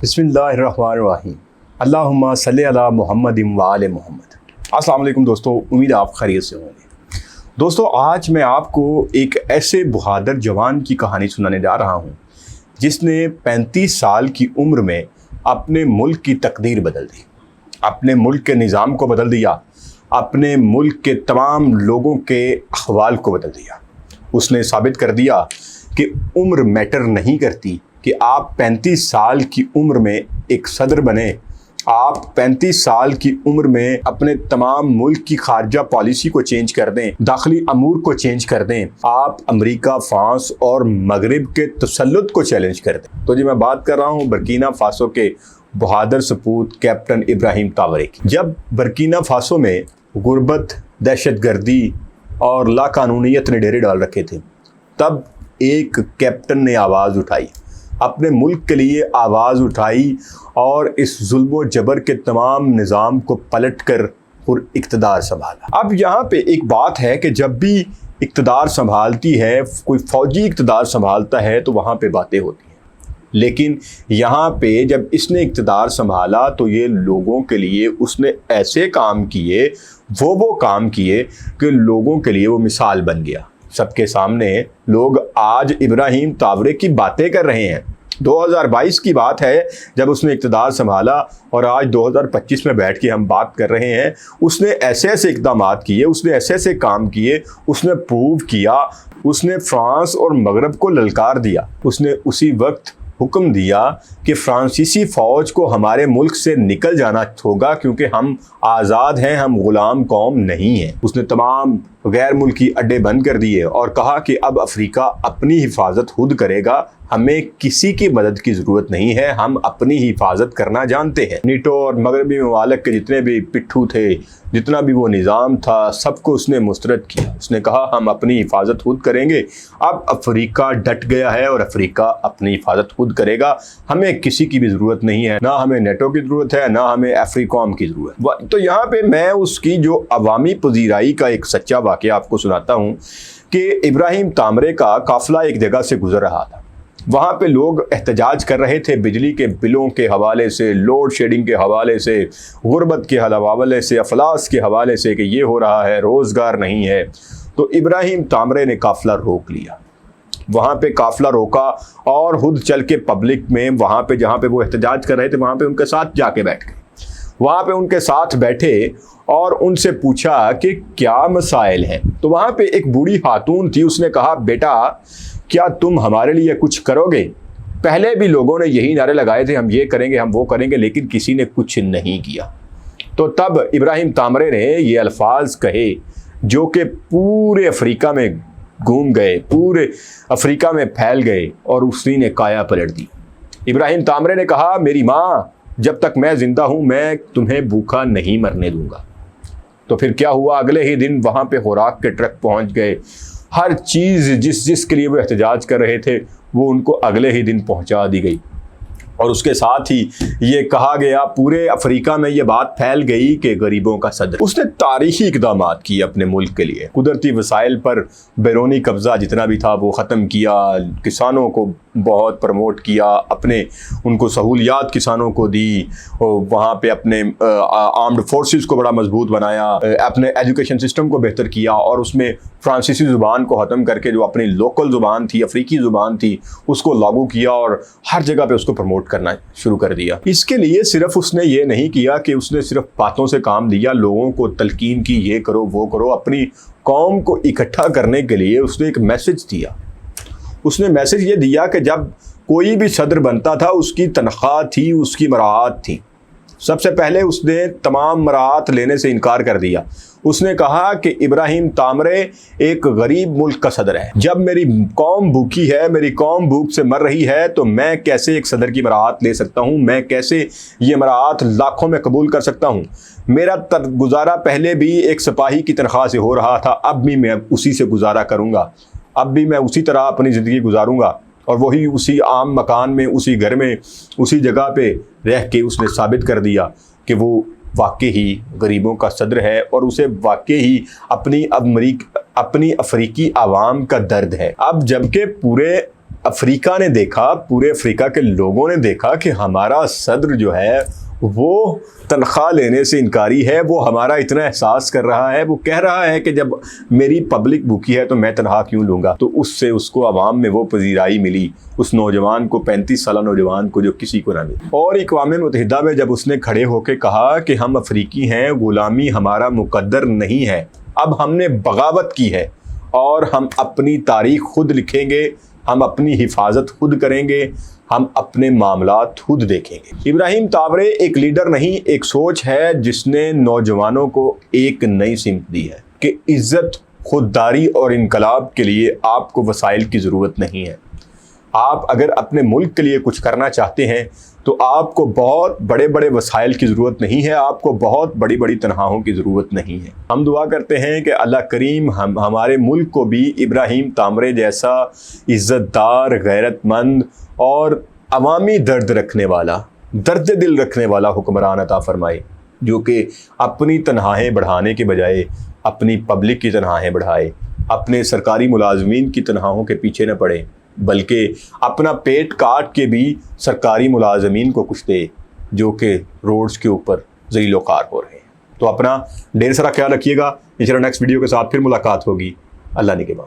बिस्मिल्लाहिर्रहमानिर्रहीम अल्लाहुम्मा सल्ली अला मुहम्मद व आले मुहम्मद। अस्सलाम वालेकुम दोस्तों, उम्मीद है आप खैरियत से होंगे। दोस्तों, आज मैं आपको एक ऐसे बहादुर जवान की कहानी सुनाने जा रहा हूँ जिसने 35 साल की उम्र में अपने मुल्क की तकदीर बदल दी, अपने मुल्क के निज़ाम को बदल दिया, अपने मुल्क के तमाम लोगों के अहवाल को बदल दिया। उसने साबित कर दिया कि उम्र मैटर नहीं करती, कि आप 35 साल की उम्र में एक सदर बने, आप 35 साल की उम्र में अपने तमाम मुल्क की खारजा पॉलिसी को चेंज कर दें, दाखिली अमूर को चेंज कर दें, आप अमेरिका, फ्रांस और मगरिब के तसल्लुत को चैलेंज कर दें। तो जी मैं बात कर रहा हूँ बर्किना फासो के बहादुर सपूत कैप्टन इब्राहिम तावरे की। जब बर्किना फासो में गुर्बत, दहशतगर्दी और लाकानूनियत ने डेरे डाल रखे थे, तब एक कैप्टन ने आवाज़ उठाई, अपने मुल्क के लिए आवाज़ उठाई और इस जुल्म व जबर के तमाम निज़ाम को पलट कर और इक़्तिदार संभाला। अब यहाँ पे एक बात है कि जब भी इक़्तिदार संभालती है, कोई फ़ौजी इक़्तिदार संभालता है तो वहाँ पे बातें होती हैं, लेकिन यहाँ पे जब इसने इक़्तिदार संभाला तो ये लोगों के लिए उसने ऐसे काम किए, वो काम किए कि लोगों के लिए वो मिसाल बन गया। सबके सामने लोग आज इब्राहिम तावरे की बातें कर रहे हैं। 2022 की बात है जब उसने इक़्तिदार संभाला और आज 2025 में बैठ के हम बात कर रहे हैं। उसने ऐसे ऐसे इक़दामात किए, उसने ऐसे ऐसे काम किए, उसने प्रूव किया, उसने फ्रांस और मगरब को ललकार दिया। उसने उसी वक्त हुक्म दिया कि फ्रांसीसी फ़ौज को हमारे मुल्क से निकल जाना होगा क्योंकि हम आज़ाद हैं, हम ग़ुलाम कौम नहीं हैं। उसने तमाम गैर मुल्की अड्डे बंद कर दिए और कहा कि अब अफ्रीका अपनी हिफाजत खुद करेगा, हमें किसी की मदद की ज़रूरत नहीं है, हम अपनी हिफाजत करना जानते हैं। नीटो और मगरबी ममालिक के जितने भी पिट्ठू थे, जितना भी वो निज़ाम था, सबको उसने मुस्तरद किया। उसने कहा हम अपनी हिफाजत खुद करेंगे। अब अफ्रीका डट गया है और अफ्रीका अपनी हिफाजत खुद करेगा, हमें किसी की भी ज़रूरत नहीं है, ना हमें नेटो की ज़रूरत है, ना हमें अफ्रीकॉम की ज़रूरत। तो यहाँ पे मैं उसकी जो अवामी पजीराई का एक सच्चा वाक़या आपको सुनाता हूँ कि इब्राहिम तामरे का काफ़िला एक जगह से गुजर रहा था। वहाँ पे लोग एहतजाज कर रहे थे बिजली के बिलों के हवाले से, लोड शेडिंग के हवाले से, गुर्बत के हवाले से, अफलास के हवाले से कि ये हो रहा है, रोज़गार नहीं है। तो इब्राहिम तामरे ने काफ़िला रोक लिया, वहाँ पे काफ़िला रोका और खुद चल के पब्लिक में वहाँ पे जहाँ पे वो एहतजाज कर रहे थे वहाँ पे उनके साथ जाके बैठ गए। वहाँ पे उनके साथ बैठे और उनसे पूछा कि क्या मसाइल हैं। तो वहाँ पे एक बूढ़ी खातून थी, उसने कहा बेटा क्या तुम हमारे लिए कुछ करोगे? पहले भी लोगों ने यही नारे लगाए थे, हम ये करेंगे, हम वो करेंगे, लेकिन किसी ने कुछ नहीं किया। तो तब इब्राहिम तामरे ने ये अल्फाज कहे जो कि पूरे अफ्रीका में घूम गए, पूरे अफ्रीका में फैल गए और उसी ने काया पलट दी। इब्राहिम तामरे ने कहा मेरी माँ, जब तक मैं ज़िंदा हूँ मैं तुम्हें भूखा नहीं मरने दूंगा। तो फिर क्या हुआ, अगले ही दिन वहाँ पे खुराक के ट्रक पहुँच गए। हर चीज़ जिसके लिए वो एहतजाज कर रहे थे वो उनको अगले ही दिन पहुँचा दी गई। और उसके साथ ही ये कहा गया, पूरे अफ्रीका में ये बात फैल गई कि गरीबों का सदर। उसने तारीखी इक़दामात किए अपने मुल्क के लिए। कुदरती वसाइल पर बैरूनी कब्ज़ा जितना भी था वो ख़त्म किया, किसानों को बहुत प्रमोट किया, अपने उनको सहूलियात किसानों को दी, वहाँ पे अपने आर्म्ड फोर्सेस को बड़ा मजबूत बनाया, अपने एजुकेशन सिस्टम को बेहतर किया और उसमें फ्रांसीसी ज़ुबान को ख़त्म करके जो अपनी लोकल ज़ुबान थी, अफ्रीकी ज़ुबान थी, उसको लागू किया और हर जगह पे उसको प्रमोट करना शुरू कर दिया। इसके लिए सिर्फ उसने ये नहीं किया कि उसने सिर्फ बातों से काम लिया, लोगों को तलकीन की ये करो वो करो। अपनी कौम को इकट्ठा करने के लिए उसने एक मैसेज दिया। उसने मैसेज ये दिया कि जब कोई भी सदर बनता था उसकी तनख्वाह थी, उसकी मराहत थी। सबसे पहले उसने तमाम मराहत लेने से इनकार कर दिया। उसने कहा कि इब्राहिम तामरे एक गरीब मुल्क का सदर है, जब मेरी कौम भूखी है, मेरी कौम भूख से मर रही है, तो मैं कैसे एक सदर की मराहत ले सकता हूँ, मैं कैसे ये मराहत लाखों में कबूल कर सकता हूँ। मेरा गुजारा पहले भी एक सिपाही की तनख्वाह से हो रहा था, अब भी मैं उसी से गुजारा करूँगा, अब भी मैं उसी तरह अपनी ज़िंदगी गुजारूँगा। और वही उसी आम मकान में, उसी घर में, उसी जगह पे रह के उसने साबित कर दिया कि वो वाकई ही गरीबों का सदर है और उसे वाकई ही अपनी अफ्रीकी आवाम का दर्द है। अब जबकि पूरे افریقہ نے دیکھا، پورے افریقہ کے لوگوں نے دیکھا کہ ہمارا صدر جو ہے وہ تنخواہ لینے سے انکاری ہے، وہ ہمارا اتنا احساس کر رہا ہے، وہ کہہ رہا ہے کہ جب میری پبلک بھوکی ہے تو میں تنخواہ کیوں لوں گا. تو اس سے اس کو عوام میں وہ پذیرائی ملی، اس نوجوان کو، 35 سالہ نوجوان کو، جو کسی کو نہ ملی. اور اقوام متحدہ میں جب اس نے کھڑے ہو کے کہا کہ ہم افریقی ہیں، غلامی ہمارا مقدر نہیں ہے، اب ہم نے بغاوت کی ہے اور ہم اپنی تاریخ خود لکھیں گے، ہم اپنی حفاظت خود کریں گے، ہم اپنے معاملات خود دیکھیں گے. ابراہیم تاورے ایک لیڈر نہیں، ایک سوچ ہے جس نے نوجوانوں کو ایک نئی سمت دی ہے کہ عزت، خودداری اور انقلاب کے لیے آپ کو وسائل کی ضرورت نہیں ہے. آپ اگر اپنے ملک کے لیے کچھ کرنا چاہتے ہیں تو آپ کو بہت بڑے بڑے وسائل کی ضرورت نہیں ہے، آپ کو بہت بڑی بڑی تنخواہوں کی ضرورت نہیں ہے. ہم دعا کرتے ہیں کہ اللہ کریم ہمارے ملک کو بھی ابراہیم تاورے جیسا عزت دار، غیرت مند اور عوامی درد رکھنے والا، درد دل رکھنے والا حکمران عطا فرمائے، جو کہ اپنی تنخواہیں بڑھانے کے بجائے اپنی پبلک کی تنخواہیں بڑھائے، اپنے سرکاری ملازمین کی تنخواہوں کے پیچھے نہ پڑے، بلکہ اپنا پیٹ کاٹ کے بھی سرکاری ملازمین کو کچھ دے جو کہ روڈز کے اوپر ذلیل و خوار ہو رہے ہیں. تو اپنا ڈھیر سارا خیال رکھیے گا. انشاءاللہ نیکسٹ ویڈیو کے ساتھ پھر ملاقات ہوگی. اللہ نگہبان.